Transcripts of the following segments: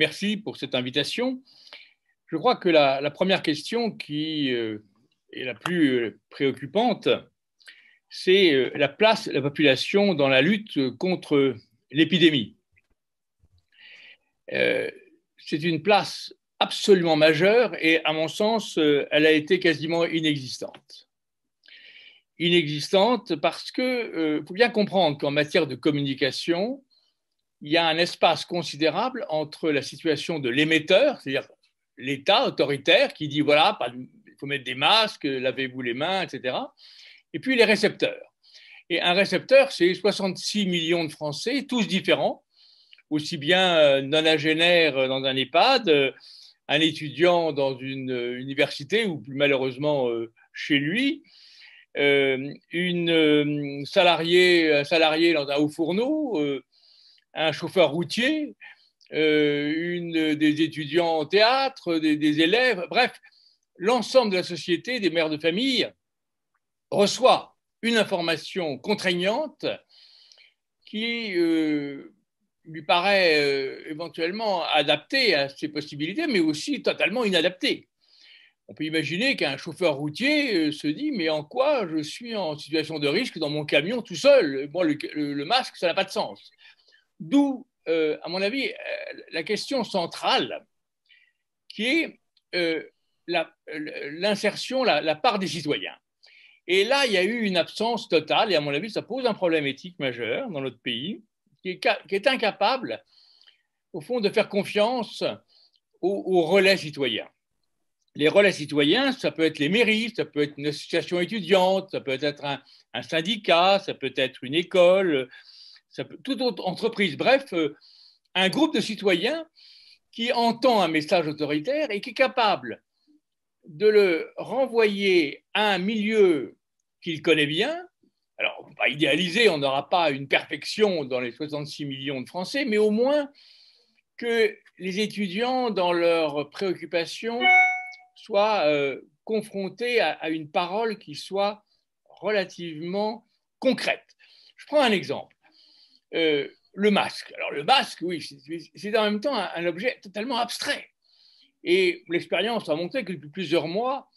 Merci pour cette invitation. Je crois que la première question qui est la plus préoccupante, c'est la place de la population dans la lutte contre l'épidémie. C'est une place absolument majeure et, à mon sens, elle a été quasiment inexistante. Inexistante parce qu'il faut bien comprendre qu'en matière de communication, il y a un espace considérable entre la situation de l'émetteur, c'est-à-dire l'État autoritaire qui dit voilà, il faut mettre des masques, lavez-vous les mains, etc. Et puis les récepteurs. Et un récepteur, c'est 66 millions de Français, tous différents, aussi bien nonagénaires dans un EHPAD, un étudiant dans une université ou plus malheureusement chez lui, un salarié dans un haut fourneau, un chauffeur routier, des étudiants en théâtre, des élèves, bref, l'ensemble de la société, des mères de famille, reçoit une information contraignante qui lui paraît éventuellement adaptée à ses possibilités, mais aussi totalement inadaptée. On peut imaginer qu'un chauffeur routier se dit « mais en quoi je suis en situation de risque dans mon camion tout seul ? Moi, le masque, ça n'a pas de sens. » D'où, à mon avis, la question centrale qui est l'insertion, la part des citoyens. Et là, il y a eu une absence totale, et à mon avis, ça pose un problème éthique majeur dans notre pays, qui est incapable, au fond, de faire confiance aux relais citoyens. Les relais citoyens, ça peut être les mairies, ça peut être une association étudiante, ça peut être un syndicat, ça peut être une école, toute autre entreprise, bref, un groupe de citoyens qui entend un message autoritaire et qui est capable de le renvoyer à un milieu qu'il connaît bien. Alors, on ne peut pas idéaliser, on n'aura pas une perfection dans les 66 millions de Français, mais au moins que les étudiants, dans leurs préoccupations, soient confrontés à une parole qui soit relativement concrète. Je prends un exemple. Le masque. Alors le masque, oui, c'est en même temps un objet totalement abstrait. Et l'expérience a montré que depuis plusieurs mois,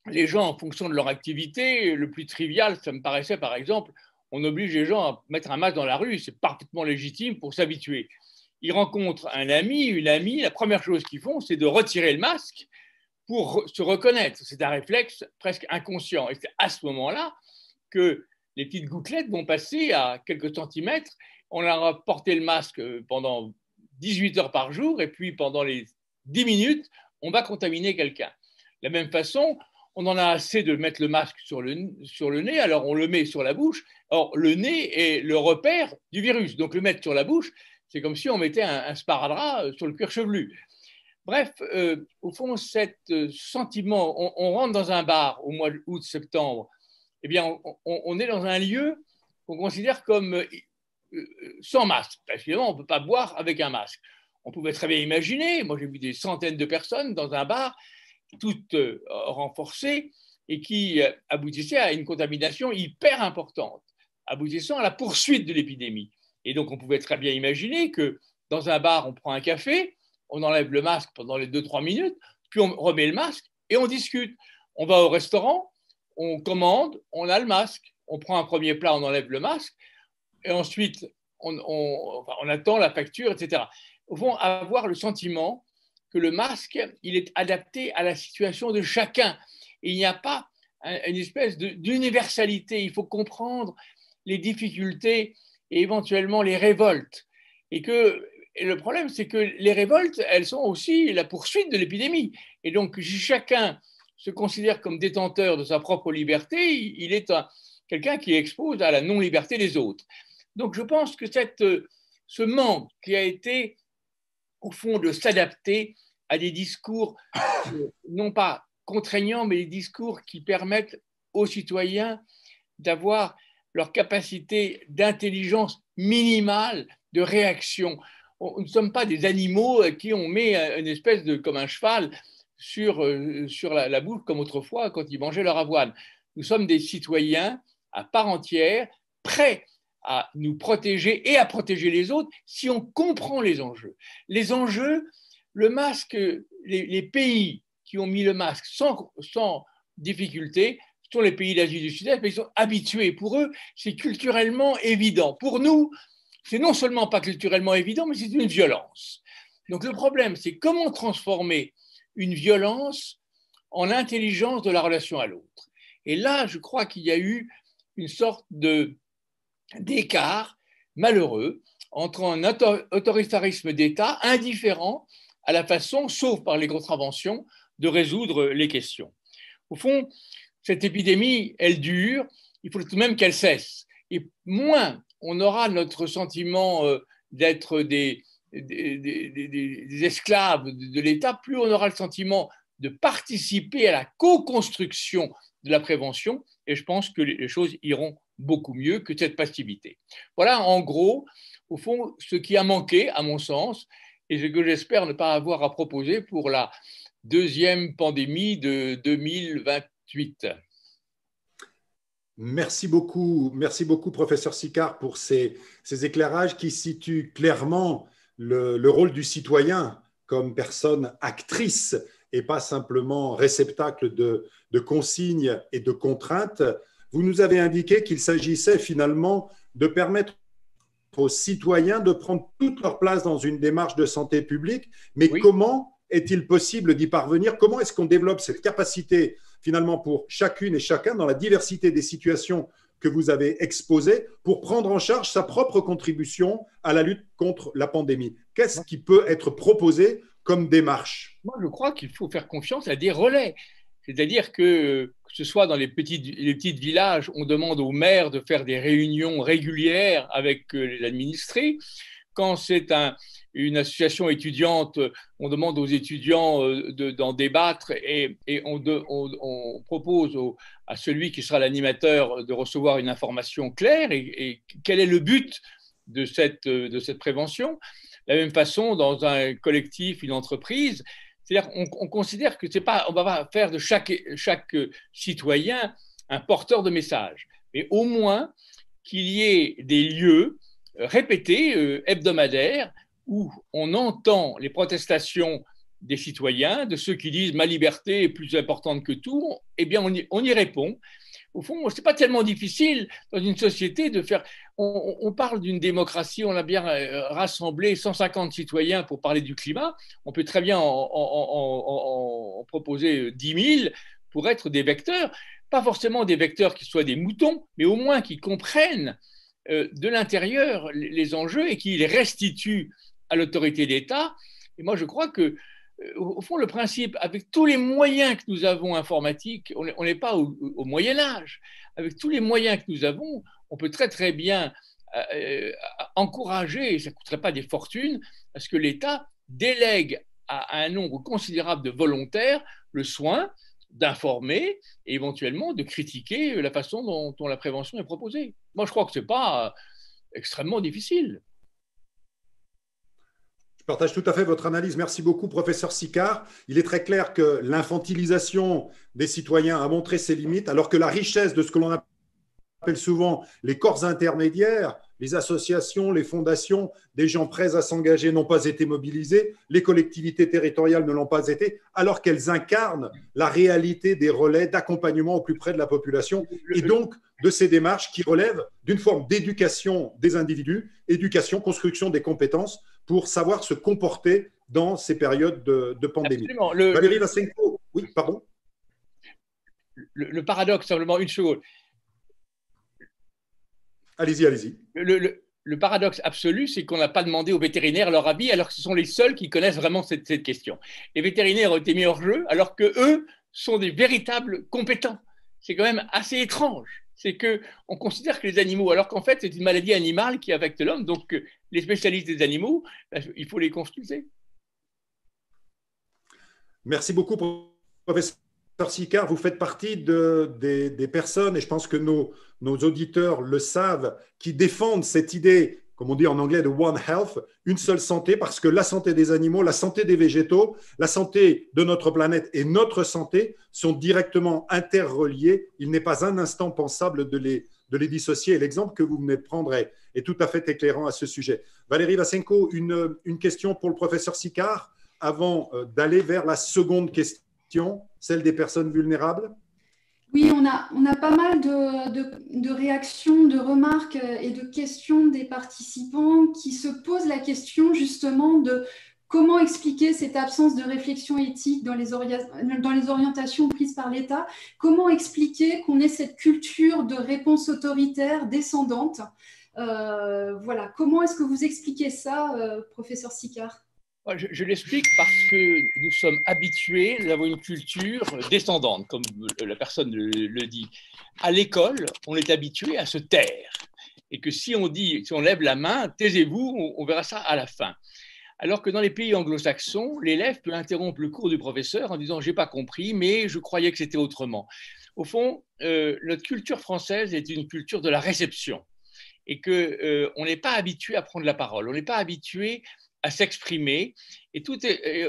les gens, en fonction de leur activité, le plus trivial, ça me paraissait par exemple, on oblige les gens à mettre un masque dans la rue, c'est parfaitement légitime pour s'habituer. Ils rencontrent un ami, une amie, la première chose qu'ils font, c'est de retirer le masque pour se reconnaître. C'est un réflexe presque inconscient. Et c'est à ce moment-là que les petites gouttelettes vont passer à quelques centimètres. On leur a porté le masque pendant 18 heures par jour et puis pendant les 10 minutes, on va contaminer quelqu'un. De la même façon, on en a assez de mettre le masque sur le nez, alors on le met sur la bouche. Or, le nez est le repère du virus. Donc, le mettre sur la bouche, c'est comme si on mettait un sparadrap sur le cuir chevelu. Bref, au fond, cet sentiment, on rentre dans un bar au mois d'août-septembre, eh bien, on est dans un lieu qu'on considère comme sans masque. Parce qu'évidemment, on ne peut pas boire avec un masque. On pouvait très bien imaginer, moi j'ai vu des centaines de personnes dans un bar, toutes renforcées, et qui aboutissaient à une contamination hyper importante, aboutissant à la poursuite de l'épidémie. Et donc, on pouvait très bien imaginer que dans un bar, on prend un café, on enlève le masque pendant les 2-3 minutes, puis on remet le masque et on discute. On va au restaurant, on commande, on a le masque, on prend un premier plat, on enlève le masque, et ensuite on attend la facture, etc. Au fond, avoir le sentiment que le masque, il est adapté à la situation de chacun. Et il n'y a pas une espèce d'universalité. Il faut comprendre les difficultés et éventuellement les révoltes. Et le problème, c'est que les révoltes, elles sont aussi la poursuite de l'épidémie. Et donc, si chacun se considère comme détenteur de sa propre liberté, il est quelqu'un qui expose à la non-liberté des autres. Donc, je pense que ce manque qui a été, au fond, de s'adapter à des discours non pas contraignants, mais des discours qui permettent aux citoyens d'avoir leur capacité d'intelligence minimale de réaction. Nous ne sommes pas des animaux à qui on met une espèce comme un cheval sur la bouche, comme autrefois quand ils mangeaient leur avoine. Nous sommes des citoyens à part entière, prêts à nous protéger et à protéger les autres si on comprend les enjeux. Les enjeux, le masque, les pays qui ont mis le masque sans difficulté sont les pays d'Asie du Sud-Est, mais ils sont habitués. Pour eux, c'est culturellement évident. Pour nous, c'est non seulement pas culturellement évident, mais c'est une violence. Donc le problème, c'est comment transformer une violence en intelligence de la relation à l'autre. Et là, je crois qu'il y a eu une sorte d'écart malheureux entre un autoritarisme d'État indifférent à la façon, sauf par les contraventions, de résoudre les questions. Au fond, cette épidémie, elle dure, il faut tout de même qu'elle cesse. Et moins on aura notre sentiment d'être des esclaves de l'État, plus on aura le sentiment de participer à la co-construction de la prévention, et je pense que les choses iront beaucoup mieux que cette passivité. Voilà en gros, au fond, ce qui a manqué, à mon sens, et ce que j'espère ne pas avoir à proposer pour la deuxième pandémie de 2028. Merci beaucoup, professeur Sicard, pour ces éclairages qui situent clairement le rôle du citoyen comme personne actrice et pas simplement réceptacle de consignes et de contraintes. Vous nous avez indiqué qu'il s'agissait finalement de permettre aux citoyens de prendre toute leur place dans une démarche de santé publique, mais oui. Comment est-il possible d'y parvenir? Comment est-ce qu'on développe cette capacité finalement pour chacune et chacun dans la diversité des situations que vous avez exposées pour prendre en charge sa propre contribution à la lutte contre la pandémie? Qu'est-ce qui peut être proposé comme démarche? Moi, je crois qu'il faut faire confiance à des relais. C'est-à-dire que ce soit dans les petits villages, on demande aux maires de faire des réunions régulières avec les administrés. Quand c'est une association étudiante, on demande aux étudiants d'en débattre et on propose à celui qui sera l'animateur de recevoir une information claire et quel est le but de cette prévention. De la même façon, dans un collectif, une entreprise, c'est-à-dire on considère que c'est pas, on va pas faire de chaque citoyen un porteur de message, mais au moins qu'il y ait des lieux répétés, hebdomadaires, où on entend les protestations des citoyens, de ceux qui disent « ma liberté est plus importante que tout », eh bien on y répond. Au fond, ce n'est pas tellement difficile dans une société de faire… On parle d'une démocratie, on a bien rassemblé 150 citoyens pour parler du climat, on peut très bien en proposer 10 000 pour être des vecteurs, pas forcément des vecteurs qui soient des moutons, mais au moins qui comprennent de l'intérieur les enjeux et qui les restituent à l'autorité d'État. Et moi, je crois que, au fond, le principe, avec tous les moyens que nous avons informatiques, on n'est pas au Moyen-Âge. Avec tous les moyens que nous avons, on peut très, très bien encourager, et ça ne coûterait pas des fortunes, parce que l'État délègue à un nombre considérable de volontaires le soin d'informer et éventuellement de critiquer la façon dont la prévention est proposée. Moi, je crois que ce n'est pas extrêmement difficile. Je partage tout à fait votre analyse. Merci beaucoup, professeur Sicard. Il est très clair que l'infantilisation des citoyens a montré ses limites, alors que la richesse de ce que l'on appelle souvent les corps intermédiaires, les associations, les fondations, des gens prêts à s'engager n'ont pas été mobilisés, les collectivités territoriales ne l'ont pas été, alors qu'elles incarnent la réalité des relais d'accompagnement au plus près de la population et donc de ces démarches qui relèvent d'une forme d'éducation des individus, éducation, construction des compétences pour savoir se comporter dans ces périodes de pandémie. Valérie Vassenko, oui, pardon. Le paradoxe, simplement une seconde. Allez-y, allez-y. Le paradoxe absolu, c'est qu'on n'a pas demandé aux vétérinaires leur avis, alors que ce sont les seuls qui connaissent vraiment cette question. Les vétérinaires ont été mis hors jeu, alors qu'eux sont des véritables compétents. C'est quand même assez étrange. C'est qu'on considère que les animaux, alors qu'en fait, c'est une maladie animale qui affecte l'homme, donc les spécialistes des animaux, il faut les consulter. Merci beaucoup, professeur Sicard. Vous faites partie des personnes, et je pense que nos auditeurs le savent, qui défendent cette idée, comme on dit en anglais, de One Health, une seule santé, parce que la santé des animaux, la santé des végétaux, la santé de notre planète et notre santé sont directement interreliées. Il n'est pas un instant pensable de les dissocier. Et l'exemple que vous venez de prendre est tout à fait éclairant à ce sujet. Valérie Vassenko, une question pour le professeur Sicard avant d'aller vers la seconde question, celle des personnes vulnérables. Oui, on a pas mal de réactions, de remarques et de questions des participants qui se posent la question justement de comment expliquer cette absence de réflexion éthique dans les orientations prises par l'État. Comment expliquer qu'on ait cette culture de réponse autoritaire descendante. Voilà. Comment est-ce que vous expliquez ça, professeur Sicard? Je l'explique parce que nous sommes habitués, nous avons une culture descendante, comme la personne le dit. À l'école, on est habitué à se taire. Et que si on lève la main, taisez-vous, on verra ça à la fin. Alors que dans les pays anglo-saxons, l'élève peut interrompre le cours du professeur en disant « j'ai pas compris, mais je croyais que c'était autrement ». Au fond, notre culture française est une culture de la réception et qu'on n'est pas habitué à prendre la parole, on n'est pas habitué à s'exprimer et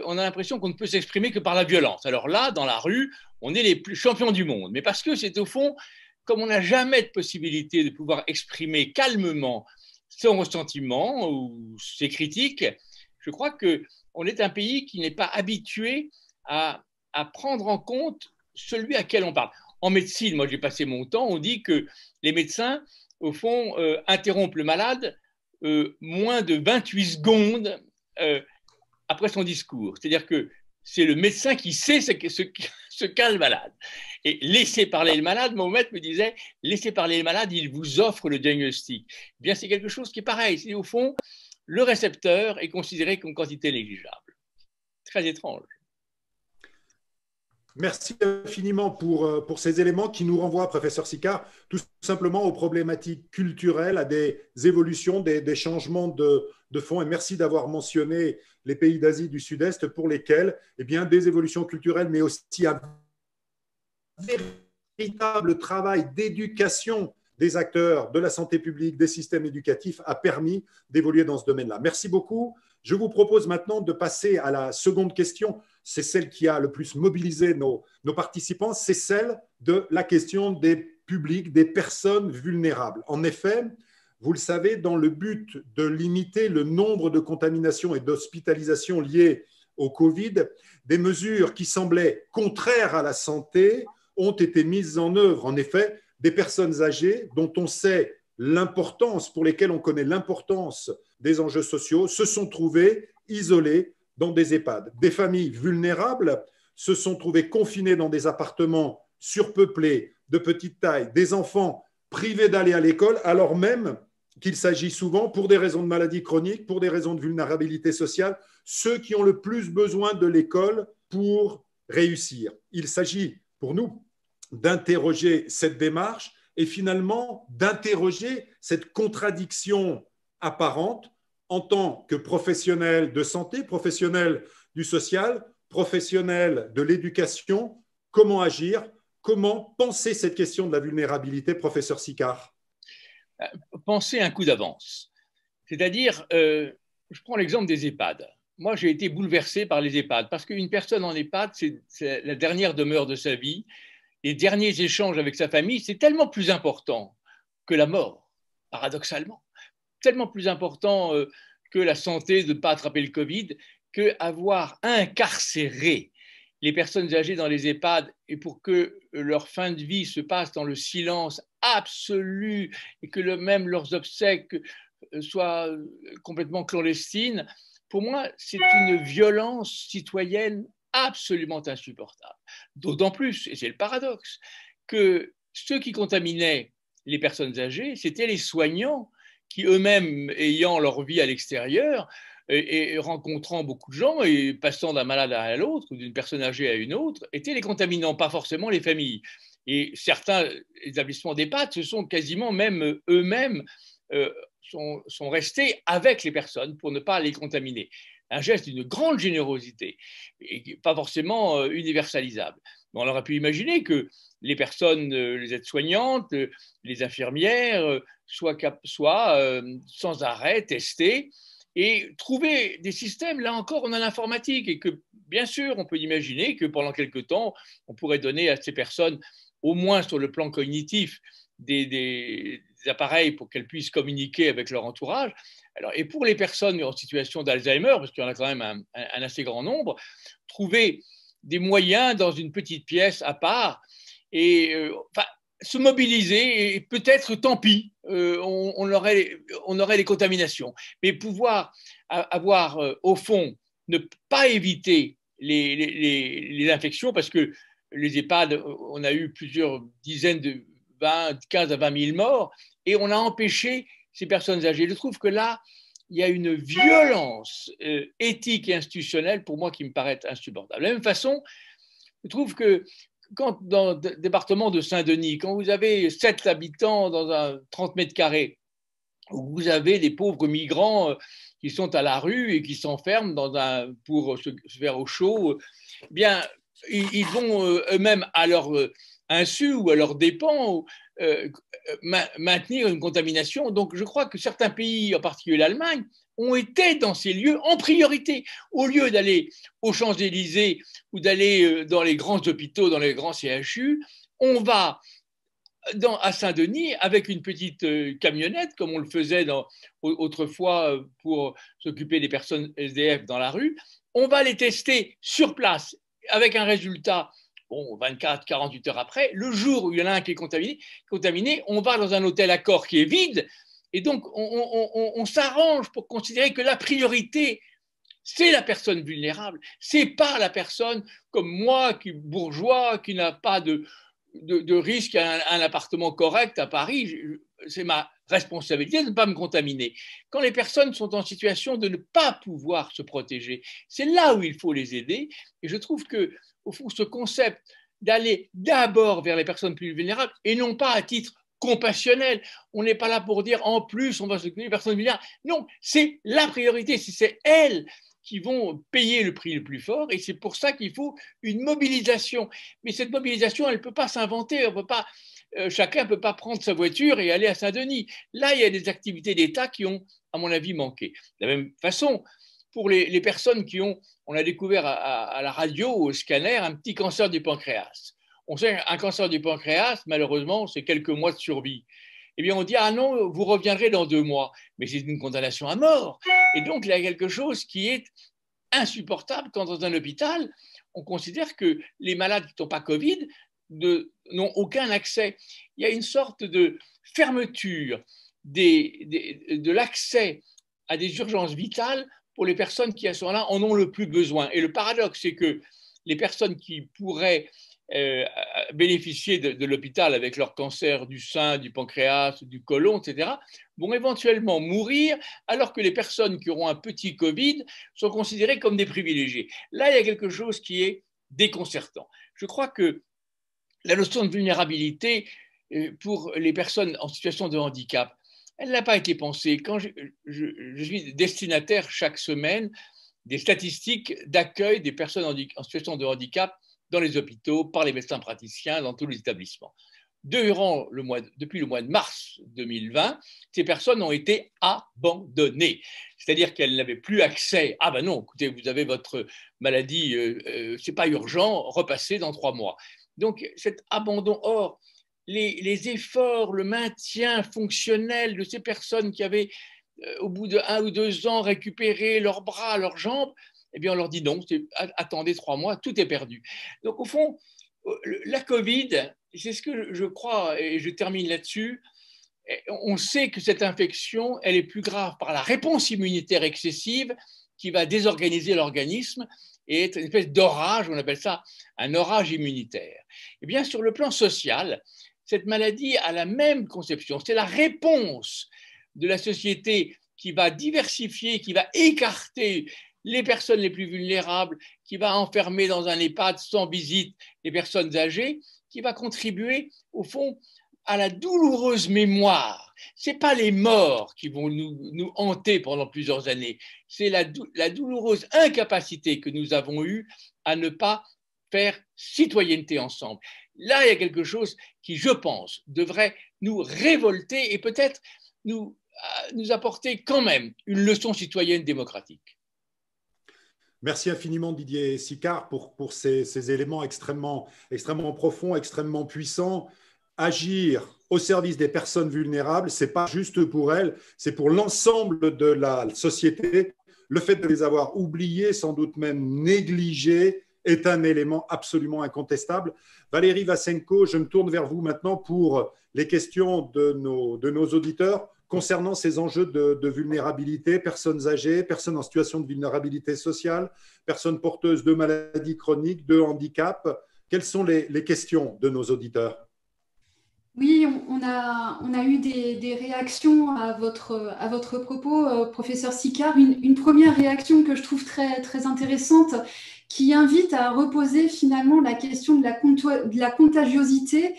on a l'impression qu'on ne peut s'exprimer que par la violence. Alors là, dans la rue, on est les plus champions du monde, mais parce que c'est au fond, comme on n'a jamais de possibilité de pouvoir exprimer calmement son ressentiment ou ses critiques, je crois qu'on est un pays qui n'est pas habitué à prendre en compte celui à qui on parle. En médecine, moi j'ai passé mon temps, on dit que les médecins, au fond, interrompent le malade moins de 28 secondes après son discours. C'est-à-dire que c'est le médecin qui sait ce qu'a le malade. Et laisser parler le malade, mon maître me disait, laissez parler le malade, il vous offre le diagnostic. Eh bien, c'est quelque chose qui est pareil. C'est au fond, le récepteur est considéré comme quantité négligeable. Très étrange. Merci infiniment pour ces éléments qui nous renvoient, professeur Sicard, tout simplement aux problématiques culturelles, à des évolutions, des changements de fond. Et merci d'avoir mentionné les pays d'Asie du Sud-Est pour lesquels eh bien, des évolutions culturelles, mais aussi un véritable travail d'éducation des acteurs de la santé publique, des systèmes éducatifs a permis d'évoluer dans ce domaine-là. Merci beaucoup. Je vous propose maintenant de passer à la seconde question. C'est celle qui a le plus mobilisé nos participants, c'est celle de la question des publics, des personnes vulnérables. En effet, vous le savez, dans le but de limiter le nombre de contaminations et d'hospitalisations liées au Covid, des mesures qui semblaient contraires à la santé ont été mises en œuvre. En effet, des personnes âgées dont on sait l'importance, pour lesquelles on connaît l'importance des enjeux sociaux, se sont trouvées isolées dans des EHPAD. Des familles vulnérables se sont trouvées confinées dans des appartements surpeuplés, de petite taille, des enfants privés d'aller à l'école, alors même qu'il s'agit souvent, pour des raisons de maladie chronique, pour des raisons de vulnérabilité sociale, ceux qui ont le plus besoin de l'école pour réussir. Il s'agit pour nous d'interroger cette démarche et finalement d'interroger cette contradiction apparente en tant que professionnel de santé, professionnel du social, professionnel de l'éducation. Comment agir? Comment penser cette question de la vulnérabilité, professeur Sicard? Penser un coup d'avance. C'est-à-dire, je prends l'exemple des EHPAD. Moi, j'ai été bouleversé par les EHPAD parce qu'une personne en EHPAD, c'est la dernière demeure de sa vie. Les derniers échanges avec sa famille, c'est tellement plus important que la mort, paradoxalement. Tellement plus important que la santé de ne pas attraper le Covid, qu'avoir incarcéré les personnes âgées dans les EHPAD et pour que leur fin de vie se passe dans le silence absolu et que même leurs obsèques soient complètement clandestines, pour moi, c'est une violence citoyenne absolument insupportable. D'autant plus, et c'est le paradoxe, que ceux qui contaminaient les personnes âgées, c'étaient les soignants qui eux-mêmes, ayant leur vie à l'extérieur et rencontrant beaucoup de gens et passant d'un malade à l'autre ou d'une personne âgée à une autre, étaient les contaminants, pas forcément les familles. Et certains établissements d'EHPAD se sont quasiment même eux-mêmes sont restés avec les personnes pour ne pas les contaminer. Un geste d'une grande générosité, et pas forcément universalisable. Mais on aurait pu imaginer que les personnes, les aides-soignantes, les infirmières, soient sans arrêt testées et trouver des systèmes, là encore, on a l'informatique et que, bien sûr, on peut imaginer que pendant quelque temps, on pourrait donner à ces personnes, au moins sur le plan cognitif, des appareils pour qu'elles puissent communiquer avec leur entourage. Alors, et pour les personnes en situation d'Alzheimer, parce qu'il y en a quand même un assez grand nombre, trouver des moyens dans une petite pièce à part et enfin, se mobiliser et peut-être, tant pis, on aurait les contaminations. Mais pouvoir avoir, au fond, ne pas éviter les infections, parce que les EHPAD, on a eu plusieurs dizaines de 15 à 20 000 morts, et on a empêché ces personnes âgées. Je trouve que là, il y a une violence éthique et institutionnelle, pour moi, qui me paraît insupportable. De la même façon, je trouve que quand dans le département de Saint-Denis, quand vous avez 7 habitants dans un 30 mètres carrés, où vous avez des pauvres migrants qui sont à la rue et qui s'enferment pour se faire au chaud, eh bien, ils vont eux-mêmes à leur insu ou à leurs dépens maintenir une contamination. Donc, je crois que certains pays, en particulier l'Allemagne, ont été dans ces lieux en priorité. Au lieu d'aller aux Champs-Élysées ou d'aller dans les grands hôpitaux, dans les grands CHU, on va à Saint-Denis avec une petite camionnette, comme on le faisait autrefois pour s'occuper des personnes SDF dans la rue. On va les tester sur place avec un résultat 24, 48 heures après. Le jour où il y en a un qui est contaminé, on va dans un hôtel Accor qui est vide. Et donc, on s'arrange pour considérer que la priorité, c'est la personne vulnérable. Ce n'est pas la personne comme moi, qui bourgeois, qui n'a pas de risque à un appartement correct à Paris. C'est ma responsabilité de ne pas me contaminer. Quand les personnes sont en situation de ne pas pouvoir se protéger, c'est là où il faut les aider. Et je trouve que, au fond, ce concept d'aller d'abord vers les personnes plus vulnérables et non pas à titre compassionnel. On n'est pas là pour dire en plus on va s'occuper des personnes vulnérables. Non, c'est la priorité, c'est elles qui vont payer le prix le plus fort, et c'est pour ça qu'il faut une mobilisation. Mais cette mobilisation, elle ne peut pas s'inventer, chacun ne peut pas prendre sa voiture et aller à Saint-Denis. Là, il y a des activités d'État qui ont, à mon avis, manqué. De la même façon, pour les personnes qui ont, on a découvert à la radio, au scanner, un petit cancer du pancréas. On sait qu'un cancer du pancréas, malheureusement, c'est quelques mois de survie. Eh bien, on dit, ah non, vous reviendrez dans 2 mois. Mais c'est une condamnation à mort. Et donc, il y a quelque chose qui est insupportable quand dans un hôpital, on considère que les malades qui n'ont pas Covid n'ont aucun accès. Il y a une sorte de fermeture de l'accès à des urgences vitales pour les personnes qui à ce moment-là en ont le plus besoin. Et le paradoxe, c'est que les personnes qui pourraient bénéficier de l'hôpital avec leur cancer du sein, du pancréas, du côlon, etc., vont éventuellement mourir, alors que les personnes qui auront un petit Covid sont considérées comme des privilégiés. Là, il y a quelque chose qui est déconcertant. Je crois que la notion de vulnérabilité pour les personnes en situation de handicap, elle n'a pas été pensée. Quand je suis destinataire chaque semaine des statistiques d'accueil des personnes en situation de handicap dans les hôpitaux, par les médecins praticiens, dans tous les établissements. Depuis le mois de mars 2020, ces personnes ont été abandonnées. C'est-à-dire qu'elles n'avaient plus accès. Ah ben non, écoutez, vous avez votre maladie, c'est pas urgent, repassez dans 3 mois. Donc cet abandon, or, les efforts, le maintien fonctionnel de ces personnes qui avaient, au bout de 1 ou 2 ans, récupéré leurs bras, leurs jambes, eh bien, on leur dit non, attendez 3 mois, tout est perdu. Donc, au fond, la Covid, c'est ce que je crois, et je termine là-dessus, on sait que cette infection, elle est plus grave par la réponse immunitaire excessive qui va désorganiser l'organisme et être une espèce d'orage, on appelle ça un orage immunitaire. Eh bien, sur le plan social, cette maladie a la même conception. C'est la réponse de la société qui va diversifier, qui va écarter les personnes les plus vulnérables, qui va enfermer dans un EHPAD sans visite les personnes âgées, qui va contribuer, au fond, à la douloureuse mémoire. Ce n'est pas les morts qui vont nous hanter pendant plusieurs années, c'est la douloureuse incapacité que nous avons eue à ne pas faire citoyenneté ensemble. Là, il y a quelque chose qui, je pense, devrait nous révolter et peut-être nous apporter quand même une leçon citoyenne démocratique. Merci infiniment Didier Sicard pour ces éléments extrêmement profonds, extrêmement puissants. Agir au service des personnes vulnérables. Ce n'est pas juste pour elles, c'est pour l'ensemble de la société. Le fait de les avoir oubliées, sans doute même négligées, est un élément absolument incontestable. Valérie Vassenko, je me tourne vers vous maintenant pour les questions de nos auditeurs concernant ces enjeux de vulnérabilité, personnes âgées, personnes en situation de vulnérabilité sociale, personnes porteuses de maladies chroniques, de handicap. Quelles sont les questions de nos auditeurs? Oui, on a eu des réactions à votre propos, professeur Sicard. Une première réaction que je trouve très, très intéressante, qui invite à reposer finalement la question de la contagiosité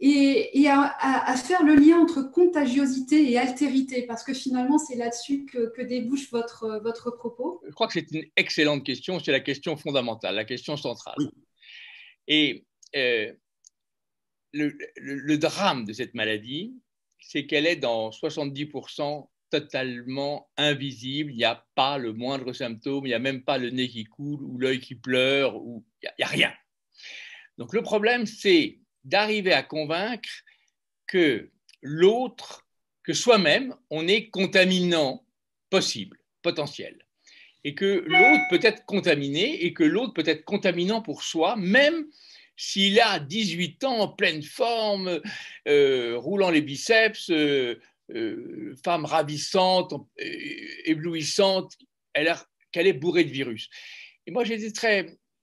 et à faire le lien entre contagiosité et altérité, parce que finalement, c'est là-dessus que débouche votre propos. Je crois que c'est une excellente question, c'est la question fondamentale, la question centrale. Oui. Et le drame de cette maladie, c'est qu'elle est dans 70% totalement invisible. Il n'y a pas le moindre symptôme, il n'y a même pas le nez qui coule ou l'œil qui pleure, ou il n'y a rien. Donc le problème, c'est d'arriver à convaincre que l'autre, que soi-même, on est contaminant possible, potentiel. Et que l'autre peut être contaminé et que l'autre peut être contaminant pour soi, même s'il a 18 ans, en pleine forme, roulant les biceps, femme ravissante, éblouissante, qu'elle est bourrée de virus. Et moi, j'ai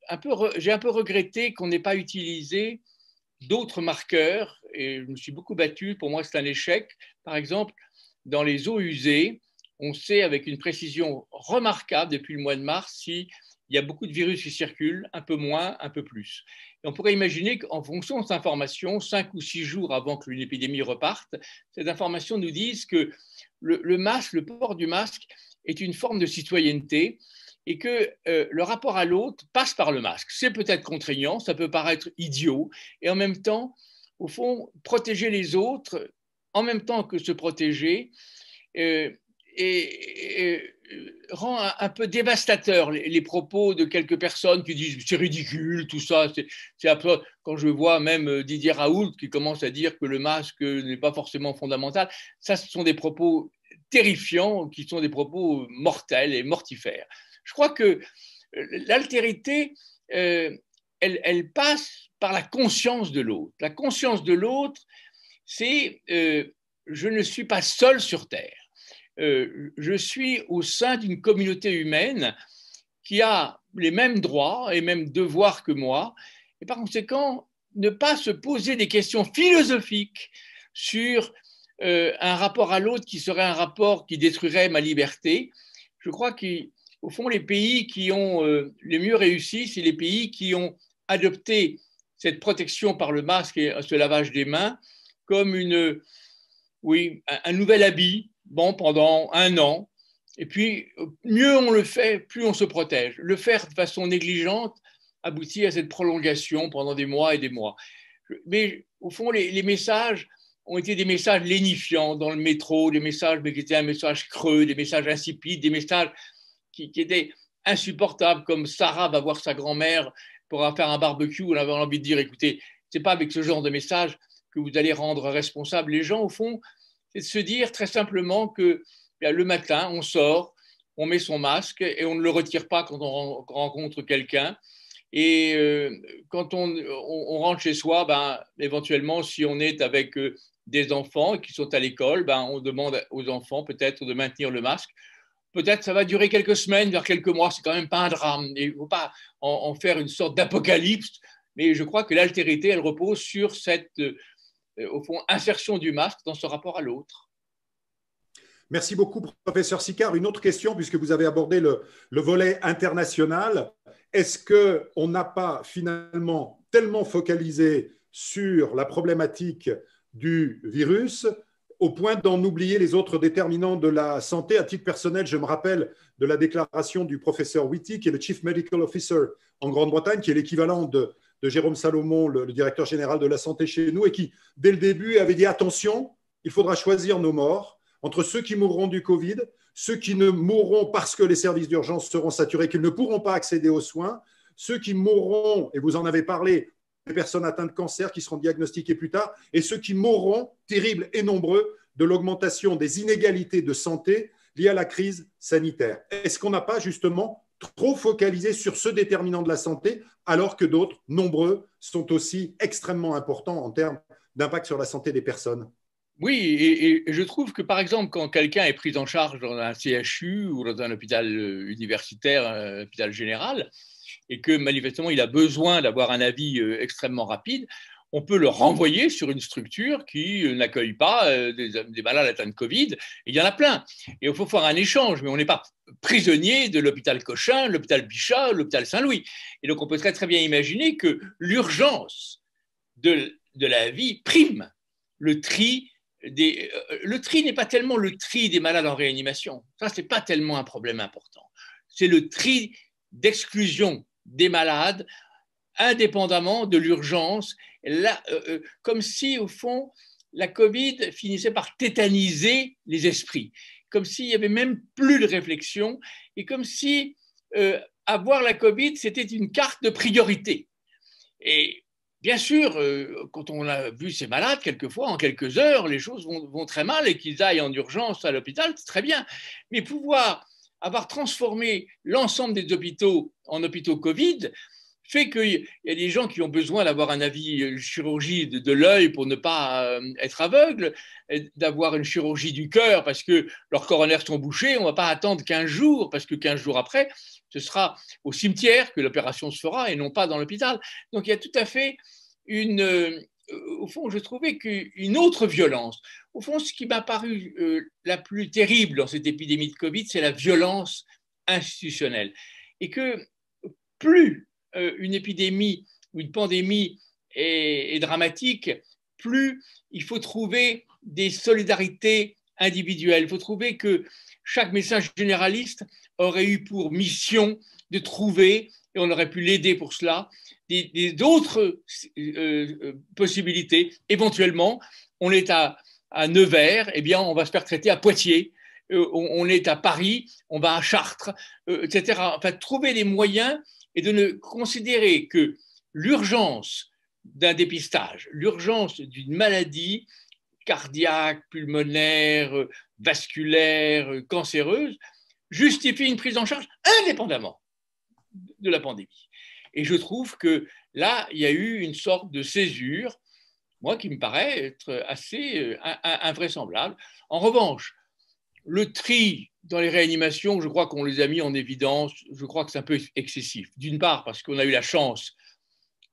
un peu regretté qu'on n'ait pas utilisé d'autres marqueurs, et je me suis beaucoup battu, pour moi c'est un échec. Par exemple, dans les eaux usées, on sait avec une précision remarquable depuis le mois de mars s'il y a beaucoup de virus qui circulent, un peu moins, un peu plus. Et on pourrait imaginer qu'en fonction de cette information, 5 ou 6 jours avant que l'épidémie reparte, cette information nous dise que le masque, le port du masque est une forme de citoyenneté et que le rapport à l'autre passe par le masque. C'est peut-être contraignant, ça peut paraître idiot, et en même temps, au fond, protéger les autres, en même temps que se protéger, rend un peu dévastateur les propos de quelques personnes qui disent c'est ridicule, tout ça. C'est absurde. Quand je vois même Didier Raoult qui commence à dire que le masque n'est pas forcément fondamental, ça, ce sont des propos terrifiants, qui sont des propos mortels et mortifères. Je crois que l'altérité, elle passe par la conscience de l'autre. La conscience de l'autre, c'est je ne suis pas seul sur Terre. Je suis au sein d'une communauté humaine qui a les mêmes droits et mêmes devoirs que moi. Et par conséquent, ne pas se poser des questions philosophiques sur un rapport à l'autre qui serait un rapport qui détruirait ma liberté. Je crois qu'au fond, les pays qui ont les mieux réussi, c'est les pays qui ont adopté cette protection par le masque et ce lavage des mains comme un nouvel habit, bon, pendant 1 an. Et puis, mieux on le fait, plus on se protège. Le faire de façon négligente aboutit à cette prolongation pendant des mois et des mois. Mais au fond, les messages ont été des messages lénifiants dans le métro, des messages mais qui étaient un message creux, des messages insipides, des messages qui étaient insupportables, comme Sarah va voir sa grand-mère pour faire un barbecue. On avait envie de dire, écoutez, ce n'est pas avec ce genre de message que vous allez rendre responsables les gens. Au fond, c'est de se dire très simplement que le matin, on sort, on met son masque et on ne le retire pas quand on rencontre quelqu'un. Et quand on rentre chez soi, éventuellement, si on est avec des enfants qui sont à l'école, on demande aux enfants peut-être de maintenir le masque. Peut-être ça va durer quelques semaines, vers quelques mois, c'est quand même pas un drame. Il ne faut pas en faire une sorte d'apocalypse, mais je crois que l'altérité, elle repose sur cette, au fond, insertion du masque dans ce rapport à l'autre. Merci beaucoup, professeur Sicard. Une autre question, puisque vous avez abordé le volet international. Est-ce qu'on n'a pas finalement tellement focalisé sur la problématique du virus au point d'en oublier les autres déterminants de la santé? À titre personnel, je me rappelle de la déclaration du professeur Whitty, qui est le Chief Medical Officer en Grande-Bretagne, qui est l'équivalent de Jérôme Salomon, le directeur général de la santé chez nous, et qui, dès le début, avait dit « Attention, il faudra choisir nos morts entre ceux qui mourront du Covid, ceux qui ne mourront parce que les services d'urgence seront saturés, qu'ils ne pourront pas accéder aux soins, ceux qui mourront, et vous en avez parlé, les personnes atteintes de cancer qui seront diagnostiquées plus tard et ceux qui mourront, terribles et nombreux, de l'augmentation des inégalités de santé liées à la crise sanitaire. Est-ce qu'on n'a pas justement trop focalisé sur ce déterminant de la santé alors que d'autres, nombreux, sont aussi extrêmement importants en termes d'impact sur la santé des personnes? Oui, et je trouve que, par exemple, quand quelqu'un est pris en charge dans un CHU ou dans un hôpital universitaire, un hôpital général, et que manifestement il a besoin d'avoir un avis extrêmement rapide, on peut le renvoyer sur une structure qui n'accueille pas des malades atteints de Covid. Et il y en a plein. Et il faut faire un échange, mais on n'est pas prisonnier de l'hôpital Cochin, l'hôpital Bichat, l'hôpital Saint-Louis. Et donc on peut très très bien imaginer que l'urgence de la vie prime le tri. Le tri n'est pas tellement le tri des malades en réanimation. Ça, ce n'est pas tellement un problème important. C'est le tri d'exclusion des malades indépendamment de l'urgence, comme si, au fond, la Covid finissait par tétaniser les esprits, comme s'il n'y avait même plus de réflexion et comme si avoir la Covid, c'était une carte de priorité. Et bien sûr, quand on a vu ces malades, quelquefois, en quelques heures, les choses vont très mal et qu'ils aillent en urgence à l'hôpital, c'est très bien. Mais pouvoir avoir transformé l'ensemble des hôpitaux en hôpitaux Covid fait qu'il y a des gens qui ont besoin d'avoir un avis chirurgie de l'œil pour ne pas être aveugle, d'avoir une chirurgie du cœur parce que leurs coronaires sont bouchés. On ne va pas attendre 15 jours parce que 15 jours après, ce sera au cimetière que l'opération se fera et non pas dans l'hôpital. Donc il y a tout à fait au fond, je trouvais qu'une autre violence. Au fond, ce qui m'a paru la plus terrible dans cette épidémie de Covid, c'est la violence institutionnelle. Et que plus une épidémie ou une pandémie est dramatique, plus il faut trouver des solidarités individuelles. Il faut trouver que chaque médecin généraliste aurait eu pour mission de trouver, et on aurait pu l'aider pour cela, d'autres possibilités. Éventuellement, on est à Nevers, eh bien, on va se faire traiter à Poitiers. On est à Paris, on va à Chartres, etc. Enfin, trouver les moyens et de ne considérer que l'urgence d'un dépistage, l'urgence d'une maladie cardiaque, pulmonaire, vasculaire, cancéreuse, justifie une prise en charge indépendamment de la pandémie. Et je trouve que là, il y a eu une sorte de césure, moi, qui me paraît être assez invraisemblable. En revanche, le tri dans les réanimations, je crois qu'on les a mis en évidence, je crois que c'est un peu excessif. D'une part, parce qu'on a eu la chance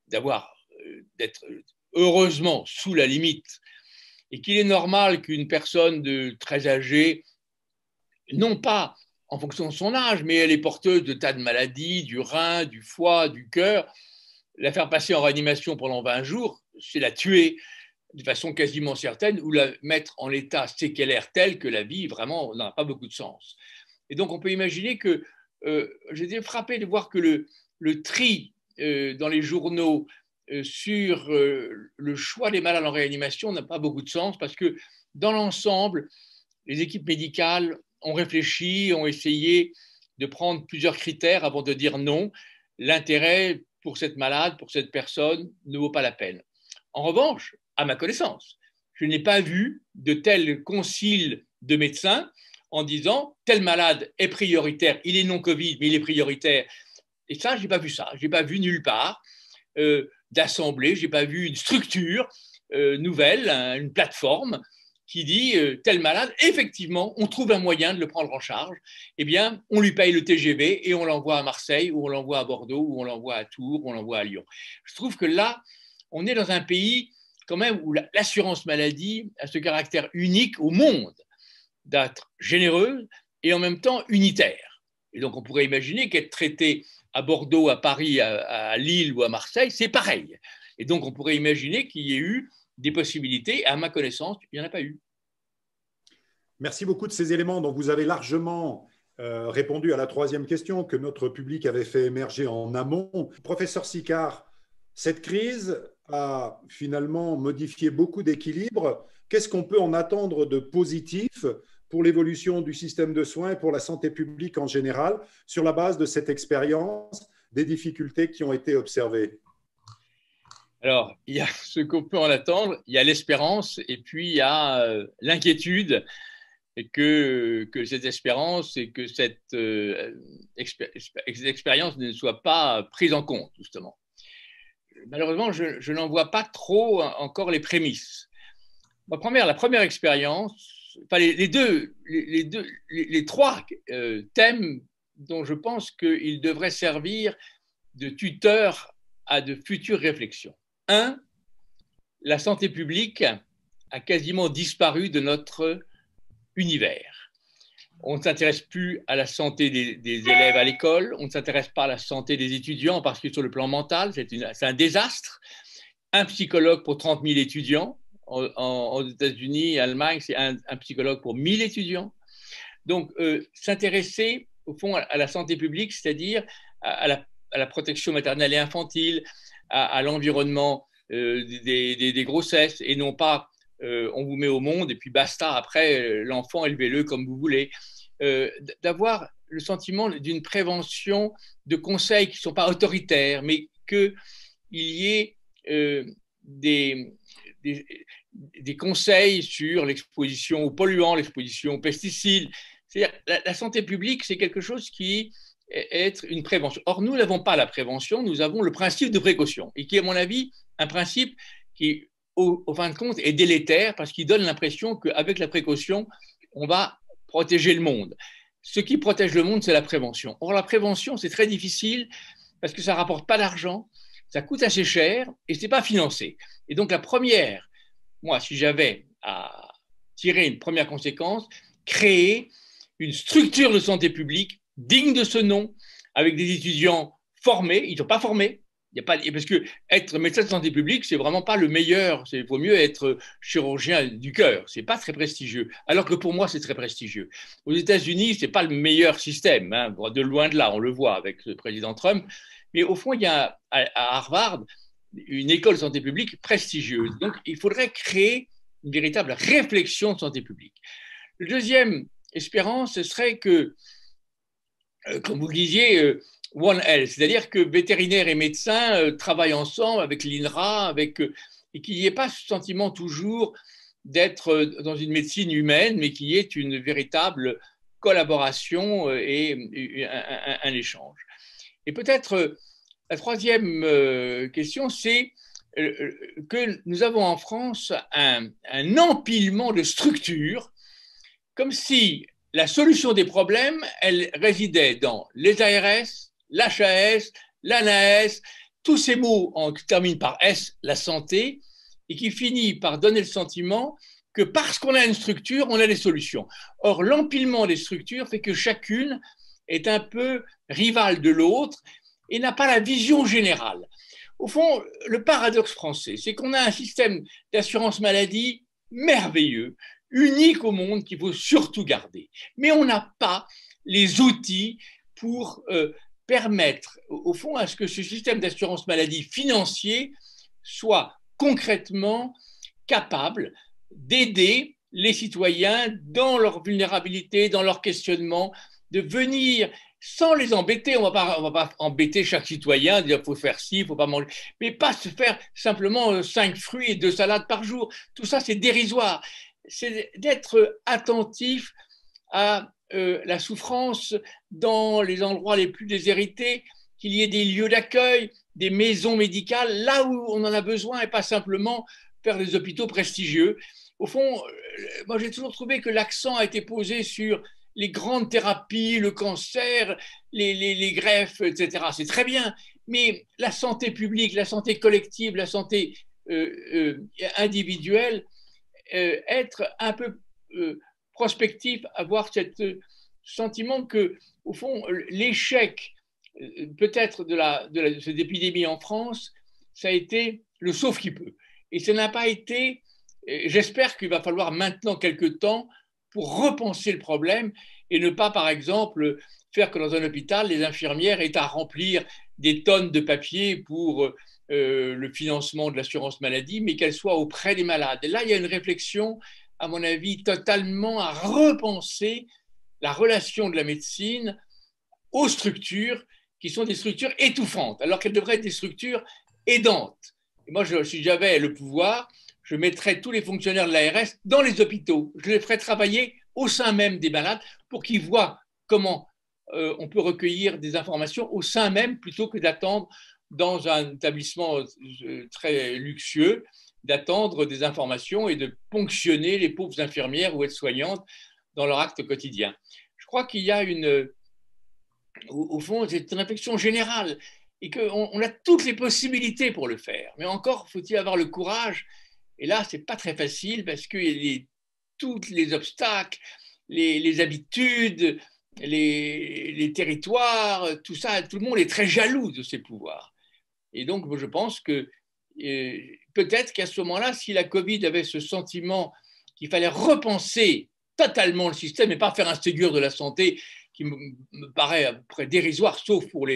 d'être heureusement sous la limite et qu'il est normal qu'une personne très âgée, non pas en fonction de son âge, mais elle est porteuse de tas de maladies, du rein, du foie, du cœur, la faire passer en réanimation pendant 20 jours, c'est la tuer de façon quasiment certaine ou la mettre en état séquelaire tel que la vie vraiment n'a pas beaucoup de sens. Et donc on peut imaginer que j'ai été frappé de voir que le tri dans les journaux sur le choix des malades en réanimation n'a pas beaucoup de sens parce que dans l'ensemble, les équipes médicales ont réfléchi, ont essayé de prendre plusieurs critères avant de dire non. L'intérêt pour cette malade, pour cette personne, ne vaut pas la peine. En revanche, à ma connaissance, je n'ai pas vu de tel concile de médecins en disant tel malade est prioritaire, il est non Covid, mais il est prioritaire. Et ça, je n'ai pas vu ça. Je n'ai pas vu nulle part d'assemblée, je n'ai pas vu une structure nouvelle, une plateforme qui dit tel malade, effectivement, on trouve un moyen de le prendre en charge. Eh bien, on lui paye le TGV et on l'envoie à Marseille, ou on l'envoie à Bordeaux, ou on l'envoie à Tours, ou on l'envoie à Lyon. Je trouve que là, on est dans un pays quand même où l'assurance maladie a ce caractère unique au monde d'être généreuse et en même temps unitaire. Et donc, on pourrait imaginer qu'être traité à Bordeaux, à Paris, à Lille ou à Marseille, c'est pareil. Et donc, on pourrait imaginer qu'il y ait eu des possibilités. À ma connaissance, il n'y en a pas eu. Merci beaucoup de ces éléments dont vous avez largement répondu à la troisième question que notre public avait fait émerger en amont. Professeur Sicard, cette crise a finalement modifié beaucoup d'équilibres. Qu'est-ce qu'on peut en attendre de positif pour l'évolution du système de soins et pour la santé publique en général sur la base de cette expérience, des difficultés qui ont été observées? Alors, il y a ce qu'on peut en attendre, il y a l'espérance et puis il y a l'inquiétude et que cette espérance et que cette expérience ne soit pas prise en compte, justement. Malheureusement, je n'en vois pas trop encore les prémices. La première expérience, enfin les trois thèmes dont je pense qu'ils devraient servir de tuteur à de futures réflexions. Un, la santé publique a quasiment disparu de notre univers. On ne s'intéresse plus à la santé des élèves à l'école, on ne s'intéresse pas à la santé des étudiants, parce que sur le plan mental, c'est un désastre. Un psychologue pour 30 000 étudiants. Aux États-Unis, Allemagne, c'est un psychologue pour 1000 étudiants. Donc, s'intéresser, au fond, à la santé publique, c'est-à-dire à la protection maternelle et infantile, à l'environnement des grossesses, et non pas on vous met au monde et puis basta, après l'enfant, élevez-le comme vous voulez. D'avoir le sentiment d'une prévention, de conseils qui ne sont pas autoritaires, mais qu'il y ait des conseils sur l'exposition aux polluants, l'exposition aux pesticides. C'est-à-dire, la santé publique, c'est quelque chose qui est une prévention. Or, nous n'avons pas la prévention, nous avons le principe de précaution, et qui est, à mon avis, un principe qui, au fin de compte, est délétère, parce qu'il donne l'impression qu'avec la précaution, on va protéger le monde. Ce qui protège le monde, c'est la prévention. Or, la prévention, c'est très difficile, parce que ça ne rapporte pas d'argent, ça coûte assez cher, et ce n'est pas financé. Et donc, la première, moi, si j'avais à tirer une première conséquence, créer une structure de santé publique digne de ce nom, avec des étudiants formés. Ils ne sont pas formés. Il y a pas, parce que être médecin de santé publique, c'est vraiment pas le meilleur. Il vaut mieux être chirurgien du cœur. C'est pas très prestigieux. Alors que pour moi, c'est très prestigieux. Aux États-Unis, c'est pas le meilleur système, hein, de loin de là. On le voit avec le président Trump. Mais au fond, il y a à Harvard une école de santé publique prestigieuse. Donc, il faudrait créer une véritable réflexion de santé publique. La deuxième espérance, ce serait que, comme vous le disiez, One Health, c'est-à-dire que vétérinaires et médecins travaillent ensemble avec l'INRA, et qu'il n'y ait pas ce sentiment toujours d'être dans une médecine humaine, mais qu'il y ait une véritable collaboration et un échange. Et peut-être la troisième question, c'est que nous avons en France un empilement de structures, comme si la solution des problèmes, elle résidait dans les ARS, l'HAS, l'ANAS, tous ces mots qui terminent par S, la santé, et qui finit par donner le sentiment que parce qu'on a une structure, on a des solutions. Or, l'empilement des structures fait que chacune est un peu rivale de l'autre et n'a pas la vision générale. Au fond, le paradoxe français, c'est qu'on a un système d'assurance maladie merveilleux, unique au monde, qu'il faut surtout garder. Mais on n'a pas les outils pour permettre, au fond, à ce que ce système d'assurance maladie financier soit concrètement capable d'aider les citoyens dans leur vulnérabilité, dans leur questionnement, de venir sans les embêter. On va pas embêter chaque citoyen, dire il faut faire ci, il faut pas manger, mais pas se faire simplement 5 fruits et 2 salades par jour. Tout ça, c'est dérisoire. C'est d'être attentif à la souffrance dans les endroits les plus déshérités, qu'il y ait des lieux d'accueil, des maisons médicales, là où on en a besoin, et pas simplement faire des hôpitaux prestigieux. Au fond, moi j'ai toujours trouvé que l'accent a été posé sur les grandes thérapies, le cancer, les greffes, etc. C'est très bien, mais la santé publique, la santé collective, la santé individuelle, être un peu prospectif, avoir ce sentiment que, au fond, l'échec peut-être de cette épidémie en France, ça a été le sauve qui peut. Et ça n'a pas été, j'espère qu'il va falloir maintenant quelques temps pour repenser le problème et ne pas, par exemple, faire que dans un hôpital, les infirmières aient à remplir des tonnes de papier pour le financement de l'assurance maladie, mais qu'elles soient auprès des malades. Et là, il y a une réflexion, à mon avis, totalement à repenser la relation de la médecine aux structures qui sont des structures étouffantes, alors qu'elles devraient être des structures aidantes. Et moi, si j'avais le pouvoir, je mettrais tous les fonctionnaires de l'ARS dans les hôpitaux. Je les ferais travailler au sein même des malades pour qu'ils voient comment on peut recueillir des informations au sein même plutôt que d'attendre dans un établissement très luxueux, d'attendre des informations et de ponctionner les pauvres infirmières ou aides-soignantes dans leur acte quotidien. Je crois qu'il y a au fond, c'est une réflexion générale et qu'on a toutes les possibilités pour le faire. Mais encore, faut-il avoir le courage. Et là, ce n'est pas très facile parce qu'il y a tous les obstacles, les habitudes, les territoires, tout ça, tout le monde est très jaloux de ses pouvoirs. Et donc, je pense que peut-être qu'à ce moment-là, si la Covid avait ce sentiment qu'il fallait repenser totalement le système et pas faire un Ségur de la santé qui me paraît à peu près dérisoire, sauf pour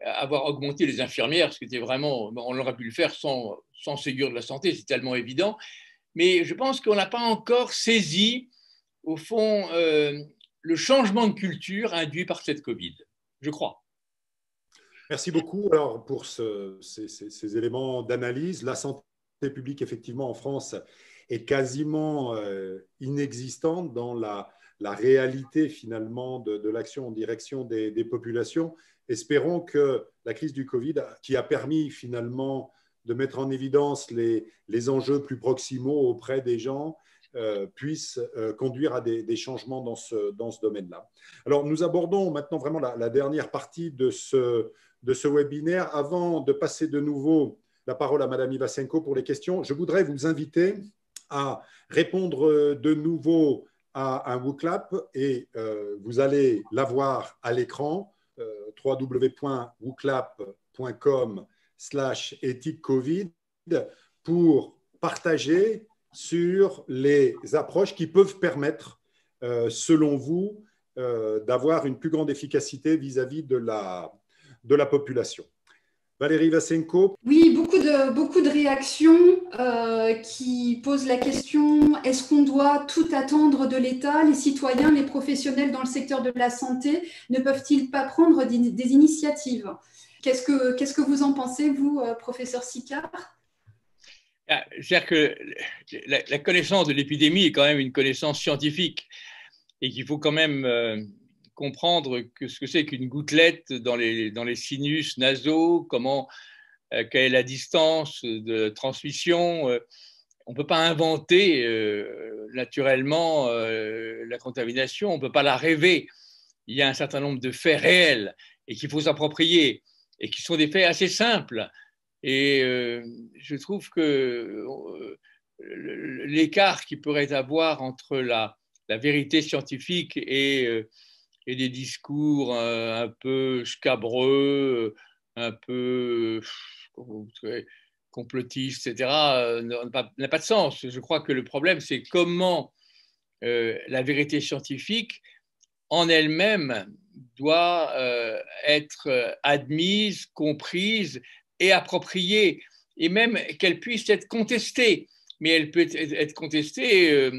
avoir augmenté les infirmières, ce qui était vraiment, on aurait pu le faire sans Ségur de la santé, c'est tellement évident. Mais je pense qu'on n'a pas encore saisi, au fond, le changement de culture induit par cette Covid, je crois. Merci beaucoup alors, pour ces éléments d'analyse. La santé publique, effectivement, en France, est quasiment inexistante dans la réalité, finalement, de l'action en direction des populations. Espérons que la crise du Covid, qui a permis, finalement, de mettre en évidence les enjeux plus proximaux auprès des gens, puisse conduire à des changements dans ce domaine-là. Alors, nous abordons maintenant vraiment la dernière partie de ce webinaire. Avant de passer de nouveau la parole à Madame Ivasenko pour les questions, je voudrais vous inviter à répondre de nouveau à un WooClap et vous allez l'avoir à l'écran, www.wooclap.com/éthique-Covid, pour partager sur les approches qui peuvent permettre, selon vous, d'avoir une plus grande efficacité vis-à-vis de la population. Valérie Ivasenko. Oui, beaucoup de réactions qui posent la question, est-ce qu'on doit tout attendre de l'État? Les citoyens, les professionnels dans le secteur de la santé ne peuvent-ils pas prendre des initiatives? Qu'est-ce que vous en pensez, vous, professeur Sicard? C'est-à-dire que la connaissance de l'épidémie est quand même une connaissance scientifique et qu'il faut quand même comprendre ce que c'est qu'une gouttelette dans les sinus nasaux, quelle est la distance de transmission. On ne peut pas inventer naturellement la contamination, on ne peut pas la rêver. Il y a un certain nombre de faits réels et qu'il faut s'approprier et qui sont des faits assez simples. Et je trouve que l'écart qu'il pourrait y avoir entre la vérité scientifique et des discours un peu scabreux, un peu complotistes, etc., n'a pas de sens. Je crois que le problème, c'est comment la vérité scientifique en elle-même doit être admise, comprise et appropriée, et même qu'elle puisse être contestée. Mais elle peut être contestée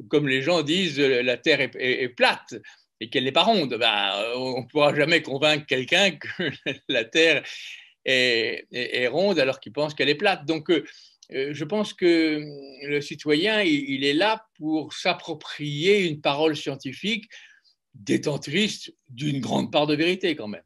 comme les gens disent, la Terre est plate et qu'elle n'est pas ronde. On ne pourra jamais convaincre quelqu'un que la Terre est ronde alors qu'il pense qu'elle est plate. Donc, je pense que le citoyen, il est là pour s'approprier une parole scientifique détentrice d'une grande part de vérité quand même.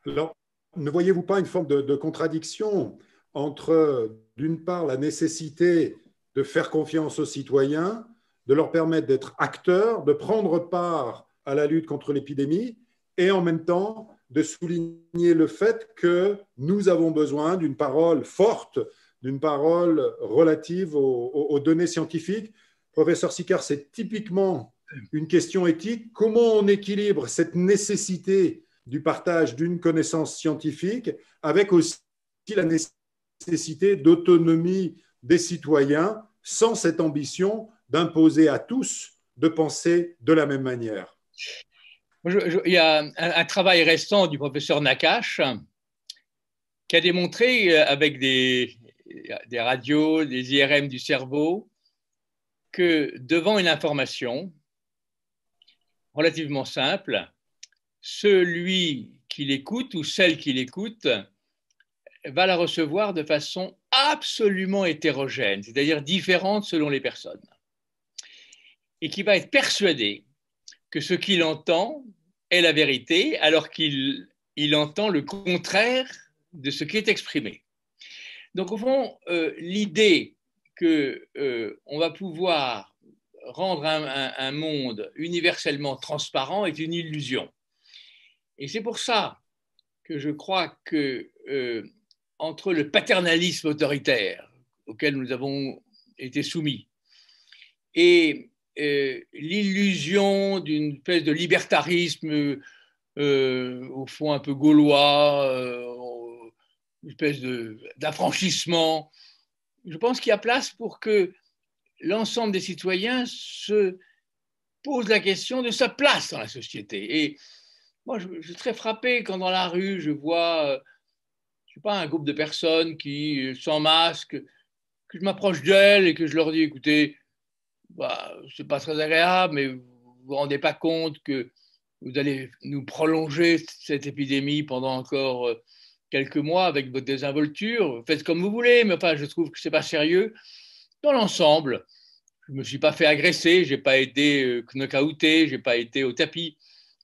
Alors, ne voyez-vous pas une forme de contradiction entre, d'une part, la nécessité de faire confiance aux citoyens, de leur permettre d'être acteurs, de prendre part à la lutte contre l'épidémie, et en même temps de souligner le fait que nous avons besoin d'une parole forte, d'une parole relative aux données scientifiques. Professeur Sicard, c'est typiquement une question éthique. Comment on équilibre cette nécessité du partage d'une connaissance scientifique avec aussi la nécessité d'autonomie des citoyens sans cette ambition d'imposer à tous de penser de la même manière? Il y a un travail récent du professeur Nakache qui a démontré avec des radios, des IRM du cerveau, que devant une information relativement simple, celui qui l'écoute ou celle qui l'écoute va la recevoir de façon absolument hétérogène, c'est-à-dire différente selon les personnes, et qui va être persuadé que ce qu'il entend est la vérité, alors qu'il entend le contraire de ce qui est exprimé. Donc, au fond, l'idée qu'on va pouvoir rendre un monde universellement transparent est une illusion. Et c'est pour ça que je crois que entre le paternalisme autoritaire auquel nous avons été soumis et l'illusion d'une espèce de libertarisme au fond un peu gaulois, une espèce d'affranchissement, je pense qu'il y a place pour que l'ensemble des citoyens se posent la question de sa place dans la société. Et moi, je suis très frappé quand dans la rue, je vois, je sais pas, un groupe de personnes qui, sans masque, que je m'approche d'elles et que je leur dis, écoutez, bah, c'est pas très agréable, mais vous vous rendez pas compte que vous allez nous prolonger cette épidémie pendant encore quelques mois avec votre désinvolture. Faites comme vous voulez, mais enfin, je trouve que c'est pas sérieux. Dans l'ensemble, je me suis pas fait agresser, j'ai pas été knockouté, j'ai pas été au tapis.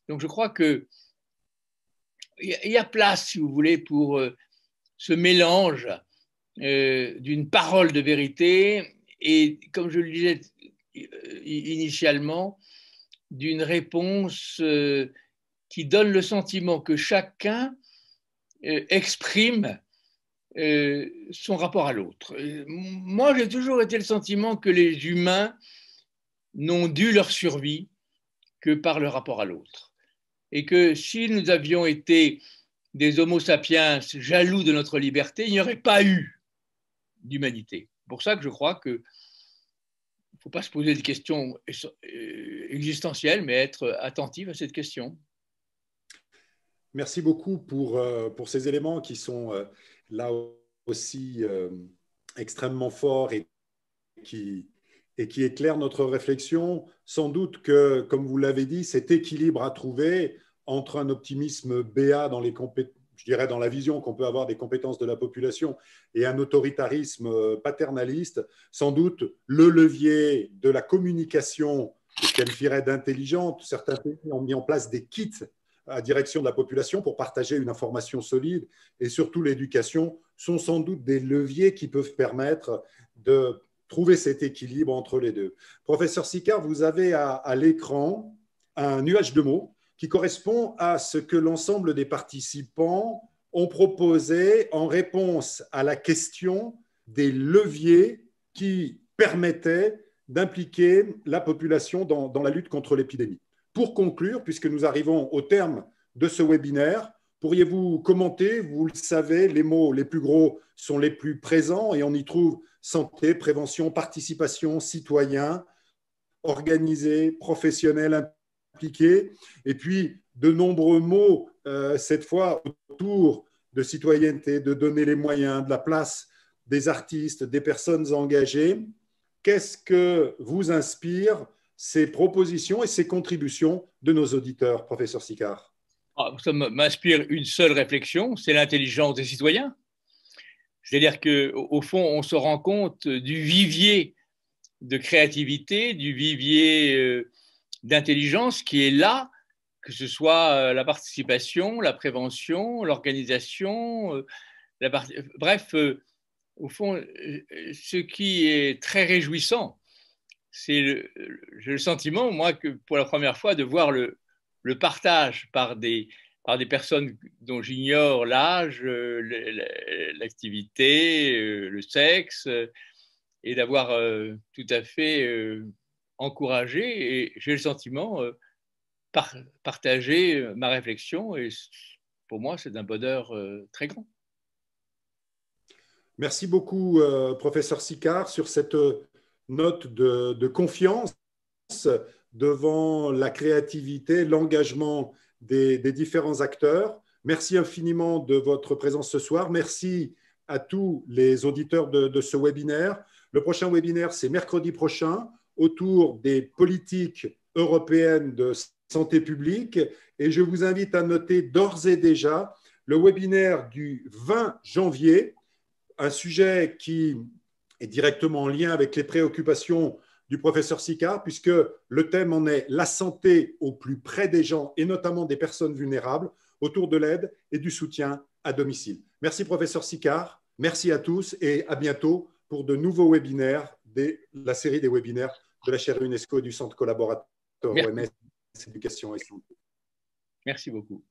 Donc, je crois que il y a place, si vous voulez, pour ce mélange d'une parole de vérité et, comme je le disais initialement, d'une réponse qui donne le sentiment que chacun exprime son rapport à l'autre. Moi, j'ai toujours été le sentiment que les humains n'ont dû leur survie que par le rapport à l'autre. Et que si nous avions été des homo sapiens jaloux de notre liberté, il n'y aurait pas eu d'humanité. C'est pour ça que je crois qu'il ne faut pas se poser des questions existentielles, mais être attentif à cette question. Merci beaucoup pour ces éléments qui sont là aussi extrêmement forts et qui éclairent notre réflexion. Sans doute que, comme vous l'avez dit, cet équilibre à trouver entre un optimisme béat dans je dirais dans la vision qu'on peut avoir des compétences de la population et un autoritarisme paternaliste, sans doute le levier de la communication, je qualifierais d'intelligente. Certains pays ont mis en place des kits à direction de la population pour partager une information solide, et surtout l'éducation sont sans doute des leviers qui peuvent permettre de trouver cet équilibre entre les deux. Professeur Sicard, vous avez à l'écran un nuage de mots qui correspond à ce que l'ensemble des participants ont proposé en réponse à la question des leviers qui permettaient d'impliquer la population dans la lutte contre l'épidémie. Pour conclure, puisque nous arrivons au terme de ce webinaire, pourriez-vous commenter? Vous le savez, les mots les plus gros sont les plus présents et on y trouve santé, prévention, participation, citoyen, organisé, professionnel, impliqué. Et puis, de nombreux mots, cette fois, autour de citoyenneté, de donner les moyens, de la place des artistes, des personnes engagées. Qu'est-ce que vous inspire ces propositions et ces contributions de nos auditeurs, professeur Sicard? Ça m'inspire une seule réflexion, c'est l'intelligence des citoyens. C'est-à-dire qu'au fond, on se rend compte du vivier de créativité, du vivier d'intelligence qui est là, que ce soit la participation, la prévention, l'organisation, bref, au fond, ce qui est très réjouissant, j'ai le sentiment, moi, que pour la première fois, de voir le partage par des personnes dont j'ignore l'âge, l'activité, le sexe, et d'avoir tout à fait encouragé. Et j'ai le sentiment partager ma réflexion, et pour moi, c'est d'un bonheur très grand. Merci beaucoup, professeur Sicard, sur cette note de confiance devant la créativité, l'engagement des différents acteurs. Merci infiniment de votre présence ce soir. Merci à tous les auditeurs de ce webinaire. Le prochain webinaire, c'est mercredi prochain, autour des politiques européennes de santé publique. Et je vous invite à noter d'ores et déjà le webinaire du 20 janvier, un sujet qui est directement en lien avec les préoccupations du professeur Sicard, puisque le thème en est la santé au plus près des gens et notamment des personnes vulnérables autour de l'aide et du soutien à domicile. Merci professeur Sicard, merci à tous et à bientôt pour de nouveaux webinaires de la série des webinaires de la chaire UNESCO et du Centre collaborateur OMS Éducation et Santé. Merci beaucoup.